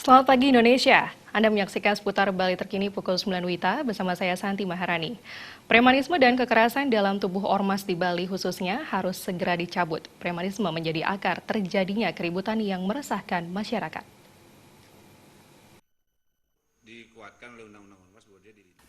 Selamat pagi Indonesia. Anda menyaksikan seputar Bali terkini pukul 9 WITA bersama saya Santi Maharani. Premanisme dan kekerasan dalam tubuh ormas di Bali khususnya harus segera dicabut. Premanisme menjadi akar terjadinya keributan yang meresahkan masyarakat.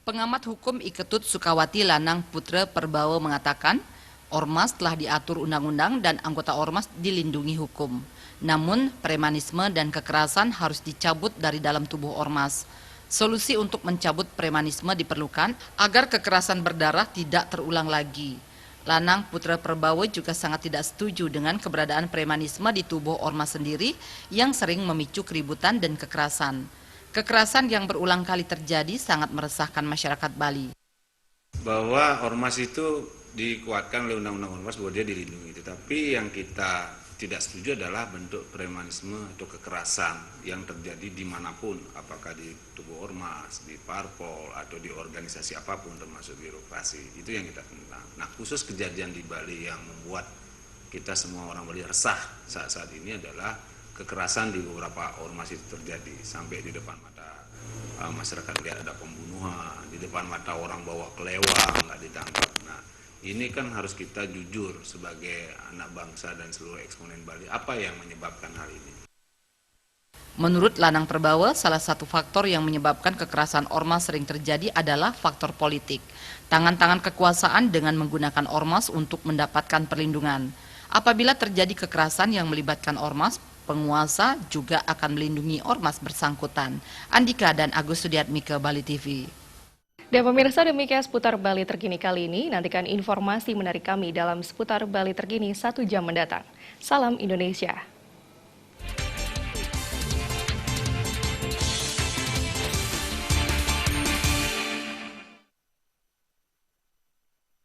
Pengamat hukum Iketut Sukawati Lanang Putra Perbawa mengatakan, ormas telah diatur undang-undang dan anggota ormas dilindungi hukum. Namun, premanisme dan kekerasan harus dicabut dari dalam tubuh ormas. Solusi untuk mencabut premanisme diperlukan agar kekerasan berdarah tidak terulang lagi. Lanang Putra Perbawa juga sangat tidak setuju dengan keberadaan premanisme di tubuh ormas sendiri yang sering memicu keributan dan kekerasan. Kekerasan yang berulang kali terjadi sangat meresahkan masyarakat Bali. Bahwa ormas itu dikuatkan oleh undang-undang ormas bahwa dia dilindungi. Tetapi yang kita tidak setuju adalah bentuk premanisme atau kekerasan yang terjadi dimanapun, apakah di tubuh ormas, di parpol, atau di organisasi apapun termasuk birokrasi. Itu yang kita tentang. Nah, khusus kejadian di Bali yang membuat kita semua orang Bali resah saat ini adalah kekerasan di beberapa ormas itu terjadi sampai di depan mata masyarakat lihat ada pembunuhan, di depan mata orang bawa kelewang nggak ditangkap. Nah, ini kan harus kita jujur sebagai anak bangsa dan seluruh eksponen Bali, apa yang menyebabkan hal ini? Menurut Lanang Perbawa, salah satu faktor yang menyebabkan kekerasan ormas sering terjadi adalah faktor politik. Tangan-tangan kekuasaan dengan menggunakan ormas untuk mendapatkan perlindungan. Apabila terjadi kekerasan yang melibatkan ormas, penguasa juga akan melindungi ormas bersangkutan. Andika dan Agus Sudiatmike, Bali TV. Dan pemirsa, demikian seputar Bali terkini kali ini. Nantikan informasi menarik kami dalam seputar Bali terkini 1 jam mendatang. Salam Indonesia.